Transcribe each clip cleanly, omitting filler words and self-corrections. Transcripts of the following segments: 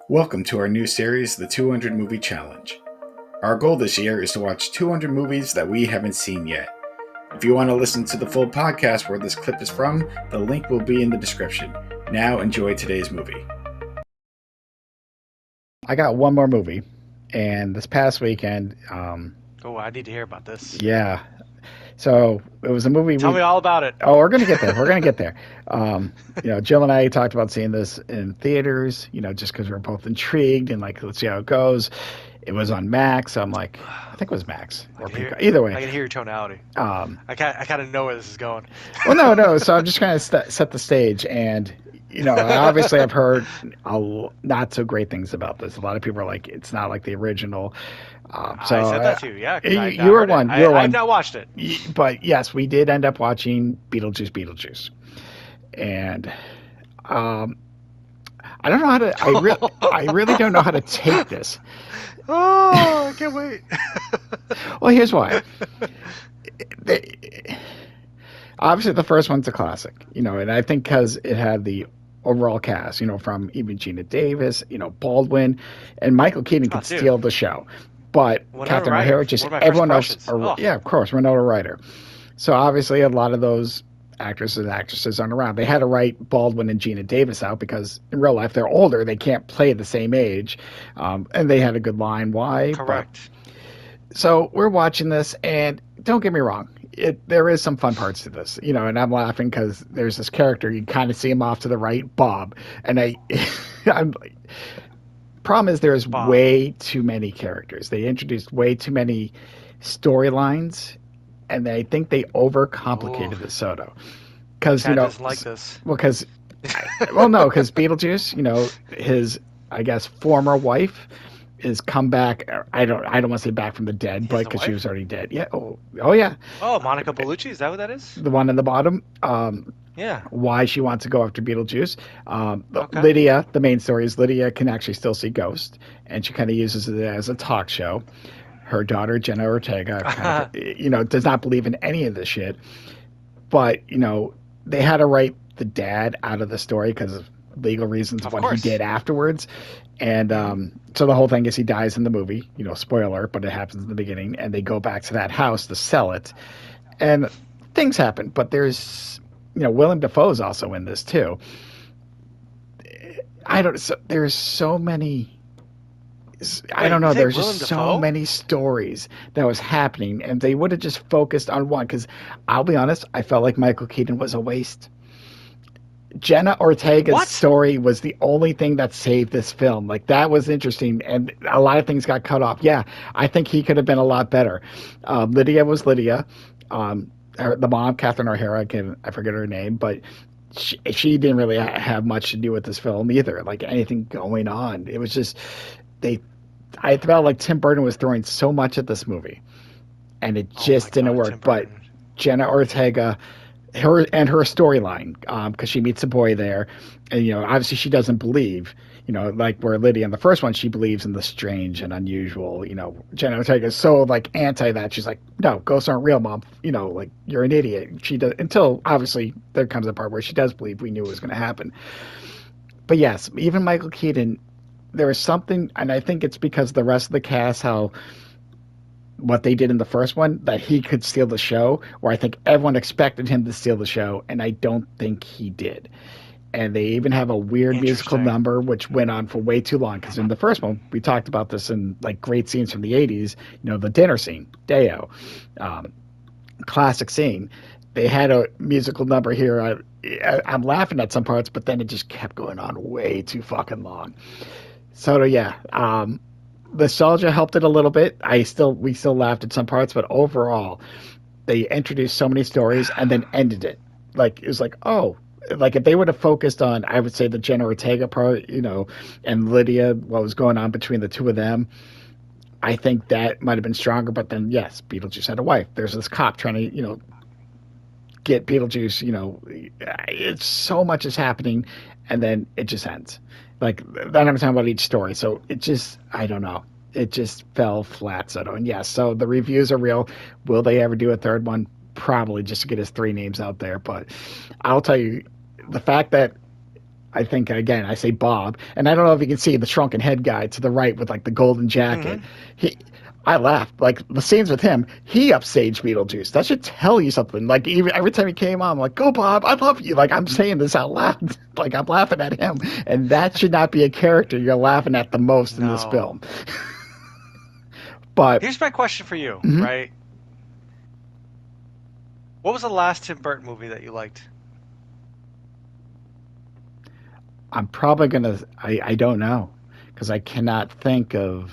Welcome to our new series, The 200 Movie Challenge. Our goal this year is to watch 200 movies that we haven't seen yet. If you want to listen to the full podcast where this clip is from, the link will be in the description. Now enjoy today's movie. I got one more movie, and this past weekend, Oh, I need to hear about this. yeah. So it was a movie. Tell me all about it. Oh, we're gonna get there. We're gonna get there. Jill and I talked about seeing this in theaters. Just because we're both intrigued and like, let's see how it goes. It was on Max. So I'm like, I think it was Max or Peacock. Either way. I can hear your tonality. Um, I kind of know where this is going. well, no. So I'm just trying to set the stage, and obviously I've heard not so great things about this. A lot of people are like, it's not like the original. So I said that too. Yeah, you were one. You were one. I've not watched it. But yes, we did end up watching Beetlejuice, and I don't know how to. I really don't know how to take this. Oh, I can't wait. Well, here's why. Obviously, the first one's a classic, and I think because it had the overall cast, from even Gina Davis, Baldwin, and Michael Keaton could steal the show. But Catherine O'Hara, just everyone else, yeah, of course, Winona Ryder. So obviously, a lot of those actresses and actresses aren't around. They had to write Baldwin and Gina Davis out because in real life they're older, they can't play the same age, and they had a good line. Why? Correct. So we're watching this, and don't get me wrong, there is some fun parts to this, and I'm laughing because there's this character, you kind of see him off to the right, Bob, and I'm like, problem is there's way too many characters. They introduced way too many storylines, and I think they overcomplicated the soda. Because like this. Well, because Beetlejuice, his former wife is come back. I don't want to say back from the dead, but because she was already dead. Yeah. Oh yeah. Oh, Monica Bellucci, is that what that is? The one in the bottom. Yeah. Why she wants to go after Beetlejuice. Okay. Lydia, the main story is Lydia can actually still see ghosts, and she kind of uses it as a talk show. Her daughter, Jenna Ortega, does not believe in any of this shit. But, they had to write the dad out of the story because of legal reasons, what he did afterwards. And so the whole thing is he dies in the movie, spoiler, but it happens in the beginning. And they go back to that house to sell it. And things happen, but there's... Willem Dafoe's also in this too. There's so many. I don't know. There's just so many stories that was happening, and they would have just focused on one. Because I'll be honest, I felt like Michael Keaton was a waste. Jenna Ortega's story was the only thing that saved this film. Like, that was interesting, and a lot of things got cut off. Yeah, I think he could have been a lot better. Lydia was Lydia. The mom, Catherine O'Hara, I forget her name, but she didn't really have much to do with this film either. Like, anything going on, it was just I felt like Tim Burton was throwing so much at this movie, and it just didn't work. But Jenna Ortega, her storyline, because she meets a boy there, and obviously she doesn't believe. Like where Lydia in the first one, she believes in the strange and unusual. Jenna Ortega is so like anti that. She's like, no, ghosts aren't real, Mom. Like, you're an idiot. She does, until obviously there comes a part where she does believe. We knew it was going to happen. But yes, even Michael Keaton, there was something, and I think it's because the rest of the cast, what they did in the first one, that he could steal the show, where I think everyone expected him to steal the show, and I don't think he did. And they even have a weird musical number, which went on for way too long. Because in the first one, we talked about this in like great scenes from the 80s, the dinner scene, Deo, classic scene. They had a musical number here. I'm laughing at some parts, but then it just kept going on way too fucking long. So yeah, nostalgia helped it a little bit. We still laughed at some parts, but overall, they introduced so many stories and then ended it. Like, it was like, oh. Like, if they would have focused on, I would say, the Jenna Ortega part, and Lydia, what was going on between the two of them, I think that might have been stronger. But then, yes, Beetlejuice had a wife. There's this cop trying to, get Beetlejuice, it's so much is happening, and then it just ends. Like, then I'm talking about each story. So it just, I don't know. It just fell flat, Soto. And yes, so the reviews are real. Will they ever do a third one? Probably, just to get his three names out there. But I'll tell you, the fact that I think, again, I say Bob, and I don't know if you can see the shrunken head guy to the right with like the golden jacket. I laughed. Like the scenes with him, he upstaged Beetlejuice. That should tell you something. Like even every time he came on, I'm like, "Go Bob, I love you." Like I'm saying this out loud. Like I'm laughing at him, and that should not be a character you're laughing at the most in this film. But here's my question for you, right? What was the last Tim Burton movie that you liked? I'm probably gonna. I don't know because I cannot think of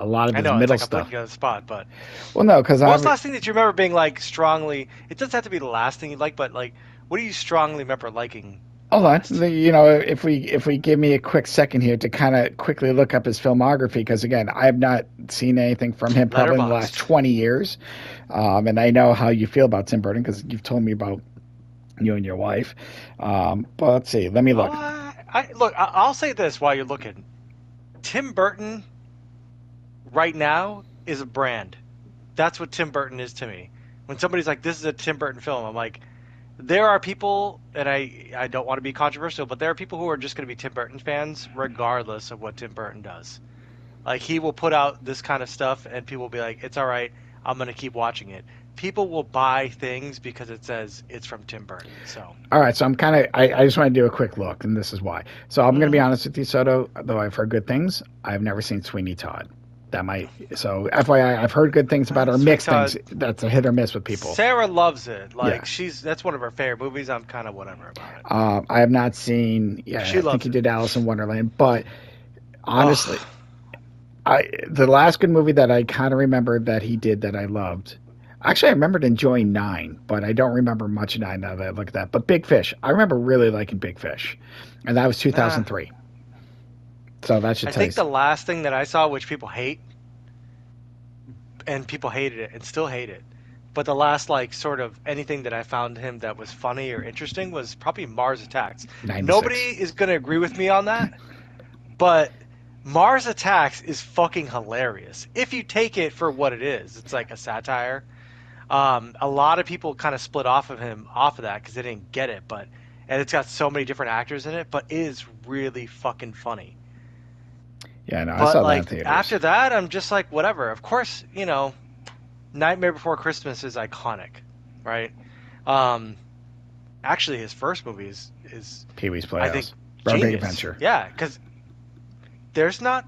a lot of his middle it's like stuff. I'm putting you on the spot, but well, no, because what was the last thing that you remember being like strongly? It doesn't have to be the last thing you like, but like, what do you strongly remember liking? Hold on, if we give me a quick second here to kind of quickly look up his filmography, because again, I have not seen anything from him probably in the last 20 years, and I know how you feel about Tim Burton because you've told me about you and your wife. But let's see, let me look. I'll say this while you're looking. Tim Burton right now is a brand. That's what Tim Burton is to me. When somebody's like, this is a Tim Burton film, I'm like, there are people, and I don't want to be controversial, but there are people who are just going to be Tim Burton fans regardless of what Tim Burton does. Like, he will put out this kind of stuff, and people will be like, it's all right, I'm going to keep watching it. People will buy things because it says it's from Tim Burton. So all right, so I'm kind of I just want to do a quick look, and this is why. So I'm going to be honest with you, Soto. Though I've heard good things, I've never seen Sweeney Todd. So FYI, I've heard good things about her, mixed things. That's a hit or miss with people. Sarah loves it. Like that's one of her favorite movies. I'm kind of whatever about it. I have not seen. Yeah, I think he did Alice in Wonderland, but honestly, the last good movie that I kind of remember that he did that I loved. Actually, I remembered enjoying 9, but I don't remember much of 9 now that I look at that. But Big Fish, I remember really liking Big Fish, and that was 2003. So that should tell you. I think the last thing that I saw, which people hate, and people hated it and still hate it, but the last like sort of anything that I found him that was funny or interesting was probably Mars Attacks. 96. Nobody is going to agree with me on that, but Mars Attacks is fucking hilarious. If you take it for what it is, it's like a satire. A lot of people kind of split off of that because they didn't get it, and it's got so many different actors in it, but it is really fucking funny. Yeah, no, I saw that in theaters. After that, I'm just like, whatever. Of course, Nightmare Before Christmas is iconic, right? Actually, his first movie is Pee-wee's Playhouse. I think Big Adventure. Yeah, because there's not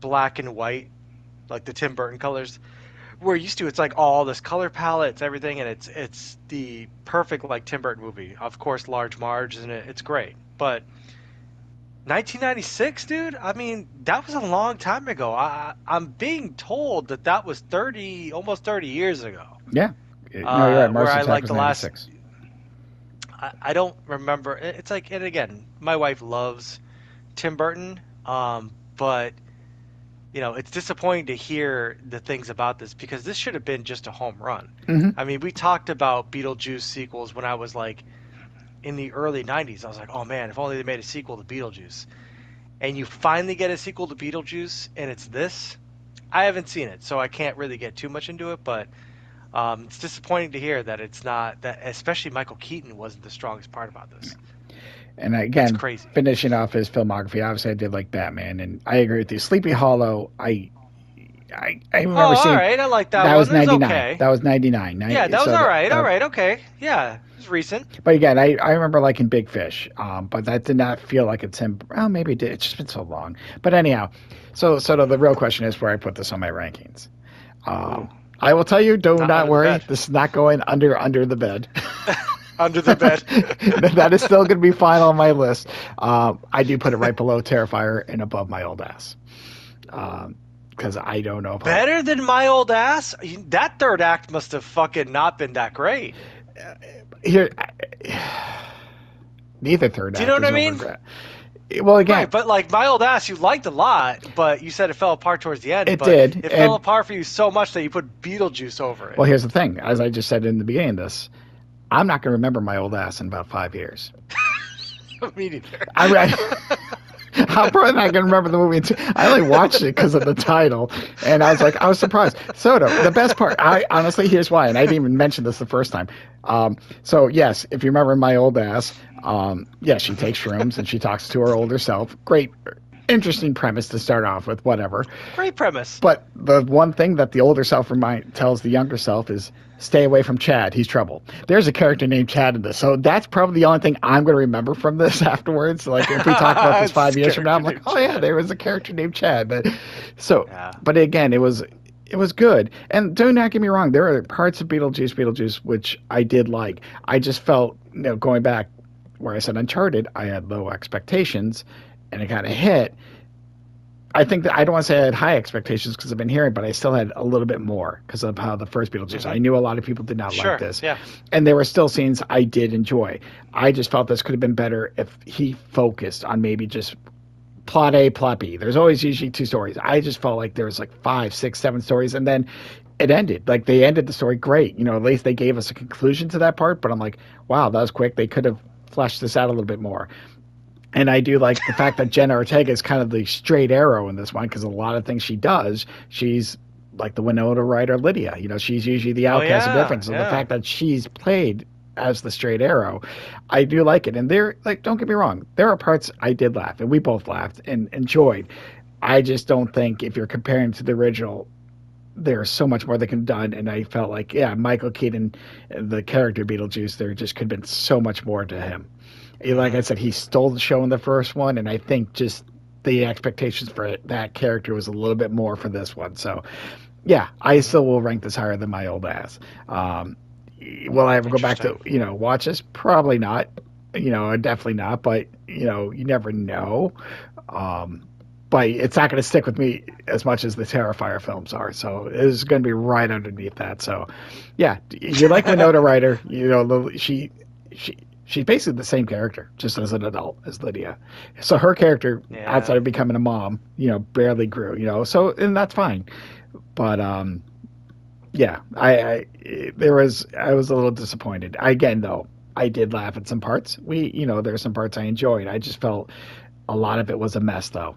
black and white like the Tim Burton colors. We're used to. It's like all this color palette, it's everything, and it's the perfect like Tim Burton movie. Of course, Large Marge in it. It's great, but 1996, dude. I mean, that was a long time ago. I'm being told that was almost 30 years ago. Yeah, no, you're right. Where I like the last. I don't remember. It's like, and again, my wife loves Tim Burton, but it's disappointing to hear the things about this because this should have been just a home run. Mm-hmm. I mean, we talked about Beetlejuice sequels when I was like in the early 90s. I was like, oh man, if only they made a sequel to Beetlejuice. And you finally get a sequel to Beetlejuice and it's this. I haven't seen it, so I can't really get too much into it, but it's disappointing to hear that it's not, that especially Michael Keaton wasn't the strongest part about this. And again, finishing off his filmography, obviously I did like Batman, and I agree with you. Sleepy Hollow, I remember seeing. All right, I like that. That one. was 99. Okay. That was 99. Yeah, that was all right. All right, okay. Yeah, it was recent. But again, I remember liking Big Fish, but that did not feel like it's him. Well, maybe it did. It's just been so long. But anyhow, so the real question is where I put this on my rankings. I will tell you, do not worry. This is not going under the bed. Under the bed. That is still going to be final on my list. I do put it right below Terrifier and above My Old Ass. Because I don't know. Better than My Old Ass? That third act must have fucking not been that great. Neither third act. Do you know what I mean? Well, again, right, but like My Old Ass, you liked a lot, but you said it fell apart towards the end. It did. It fell apart for you so much that you put Beetlejuice over it. Well, here's the thing. As I just said in the beginning of this, I'm not going to remember My Old Ass in about 5 years. Me neither. I'm probably not going to remember the movie. I only watched it because of the title, and I was surprised. Soto, the best part, honestly, here's why, and I didn't even mention this the first time. So, yes, if you remember My Old Ass, Yeah, she takes shrooms and she talks to her older self. Great, interesting premise to start off with, whatever. Great premise. But the one thing that the older self tells the younger self is stay away from Chad. He's trouble. There's a character named Chad in this. So that's probably the only thing I'm going to remember from this afterwards. Like if we talk about this 5 years from now, I'm like, oh yeah, there was a character named Chad. But again, it was good. And do not get me wrong, there are parts of Beetlejuice which I did like. I just felt, going back where I said Uncharted, I had low expectations and it kind of hit. I think that I don't want to say I had high expectations because I've been hearing, but I still had a little bit more because of how the first Beetlejuice. Mm-hmm. I knew a lot of people did not like this. Yeah. And there were still scenes I did enjoy. I just felt this could have been better if he focused on maybe just plot A, plot B. There's always usually 2 stories. I just felt like there was like 5, 6, 7 stories, and then it ended. Like they ended the story great. At least they gave us a conclusion to that part. But I'm like, wow, that was quick. They could have fleshed this out a little bit more. And I do like the fact that Jenna Ortega is kind of the straight arrow in this one because a lot of things she does, she's like the Winona Ryder Lydia. She's usually the outcast of difference. So the fact that she's played as the straight arrow, I do like it. And don't get me wrong, there are parts I did laugh, and we both laughed and enjoyed. I just don't think if you're comparing to the original, there's so much more they could have done. And I felt like, Michael Keaton, the character Beetlejuice, there just could have been so much more to him. Like I said, he stole the show in the first one, and I think just the expectations for that character was a little bit more for this one. So, yeah, I still will rank this higher than my old ass. Will I ever go back to, watch this? Probably not. Definitely not. But, you never know. But it's not going to stick with me as much as the Terrifier films are. So it's going to be right underneath that. So, yeah, you like Winona Ryder. She's basically the same character, just as an adult as Lydia. So her character, outside of becoming a mom, barely grew. So and that's fine. But I was a little disappointed. Again, though, I did laugh at some parts. There's some parts I enjoyed. I just felt a lot of it was a mess, though.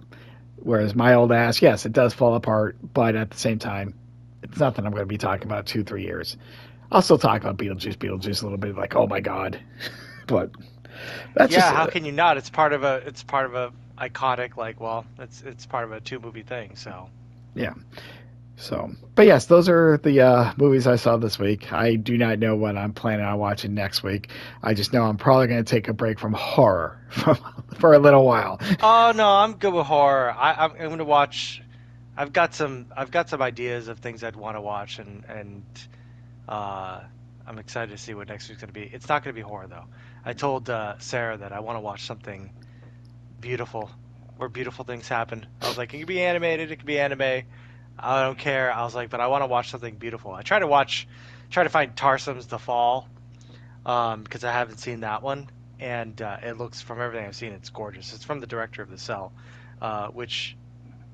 Whereas my old ass, yes, it does fall apart, but at the same time, it's nothing I'm going to be talking about 2-3 years. I'll still talk about Beetlejuice a little bit, like, oh my god. But that's how can you not? It's part of a iconic, it's part of a 2-movie thing. So yeah. So, but yes, those are the movies I saw this week. I do not know what I'm planning on watching next week. I just know I'm probably going to take a break from horror for a little while. Oh no, I'm good with horror. I'm going to watch. I've got some ideas of things I'd want to watch, and I'm excited to see what next week's going to be. It's not going to be horror though. I told Sarah that I want to watch something beautiful, where beautiful things happen. I was like, it could be animated, it could be anime. I don't care. I was like, but I want to watch something beautiful. I try to find Tarsum's The Fall, because I haven't seen that one, and it looks, from everything I've seen, it's gorgeous. It's from the director of The Cell, which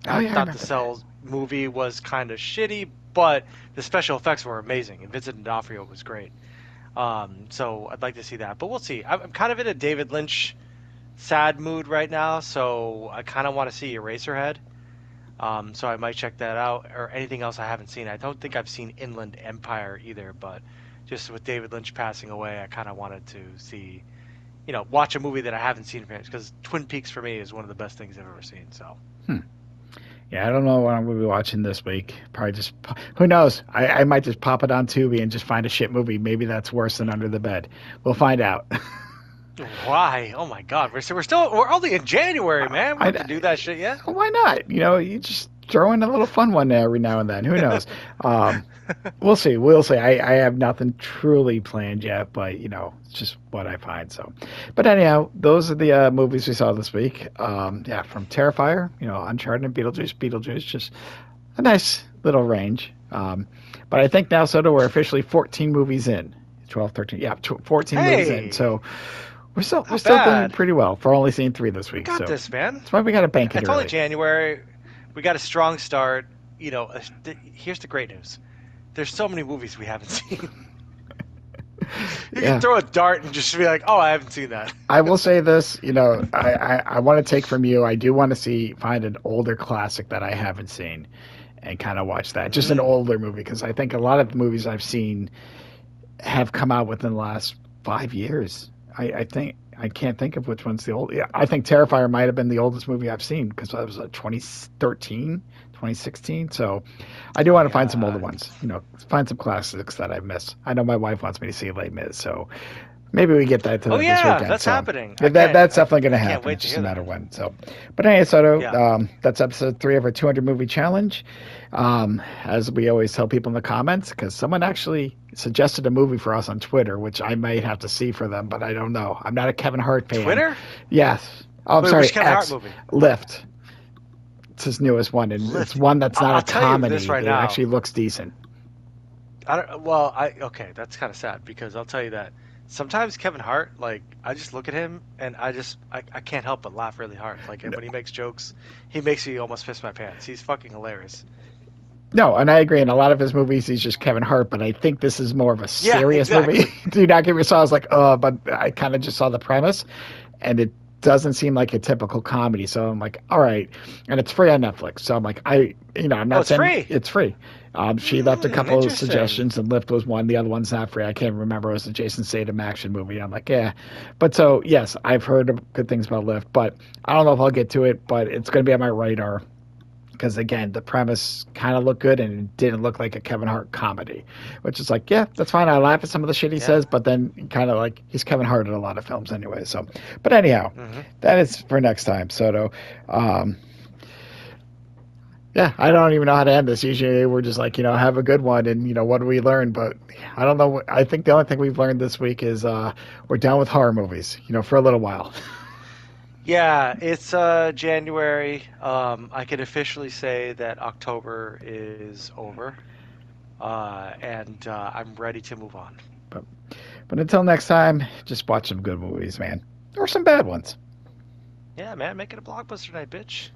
I thought The Cell movie was kind of shitty, but the special effects were amazing, and Vincent D'Onofrio was great. So I'd like to see that, but we'll see. I'm kind of in a David Lynch sad mood right now, so I kind of want to see Eraserhead. So I might check that out, or anything else I haven't seen. I don't think I've seen Inland Empire either, but just with David Lynch passing away, I kind of wanted to see, watch a movie that I haven't seen, because Twin Peaks for me is one of the best things I've ever seen. So. Yeah, I don't know what I'm going to be watching this week. Probably just, who knows? I might just pop it on Tubi and just find a shit movie. Maybe that's worse than Under the Bed. We'll find out. Why? Oh my God! We're only in January, man. We have to do that shit yet. Why not? You just throw in a little fun one every now and then. Who knows? We'll see. I have nothing truly planned yet, but it's just what I find. So, but anyhow, those are the movies we saw this week. From Terrifier, Uncharted and Beetlejuice, just a nice little range. But I think now, Soto, we're officially 14 movies in. 12, 13, 14 movies in. So. We're still doing pretty well for only seeing 3 this week. We got this, man. That's why we got to bank it early. It's only January. We got a strong start. Here's the great news. There's so many movies we haven't seen. You can throw a dart and just be like, oh, I haven't seen that. I will say this, I want to take from you. I do want to find an older classic that I haven't seen and kind of watch that. Just an older movie, because I think a lot of the movies I've seen have come out within the last 5 years. I think I can't think of which one's the old. Yeah, I think Terrifier might have been the oldest movie I've seen because that was 2013, 2016. So I do want to find some older ones. Find some classics that I've missed. I know my wife wants me to see Les Mis, so maybe we get that to this weekend. That's happening. That's definitely going to happen. Can't wait it's to just hear a matter that. when. So, but anyway, Soto, that's episode 3 of our 200 movie challenge. As we always tell people in the comments, because someone actually suggested a movie for us on Twitter, which I might have to see for them, but I don't know. I'm not a Kevin Hart fan. Twitter? Yes. Oh, I'm sorry. Which Kevin Hart movie? Lift. It's his newest one, and it's one that's not a comedy. It actually looks decent. Okay, that's kind of sad because I'll tell you that sometimes Kevin Hart, like, I just look at him and I can't help but laugh really hard. Like, when he makes jokes, he makes me almost piss my pants. He's fucking hilarious. No, and I agree. In a lot of his movies, he's just Kevin Hart, but I think this is more of a serious movie. Do not get me wrong. I was like, but I kind of just saw the premise, and it doesn't seem like a typical comedy. So I'm like, all right, and it's free on Netflix. So I'm like, I'm not saying free. It's free. She left a couple of suggestions, and Lift was one. The other one's not free. I can't remember. It was a Jason Statham action movie. I'm like, yeah. But so, yes, I've heard good things about Lift, but I don't know if I'll get to it, but it's going to be on my radar. Because, again, the premise kind of looked good and it didn't look like a Kevin Hart comedy, which is like, yeah, that's fine. I laugh at some of the shit he says, but then kind of like he's Kevin Hart in a lot of films anyway. So, but anyhow, that is for next time. Soto. Yeah, I don't even know how to end this. Usually we're just like, have a good one and, what do we learn? But I don't know. I think the only thing we've learned this week is we're done with horror movies, for a little while. Yeah, it's January. I can officially say that October is over, and I'm ready to move on. But until next time, just watch some good movies, man, or some bad ones. Yeah, man, make it a blockbuster night, bitch.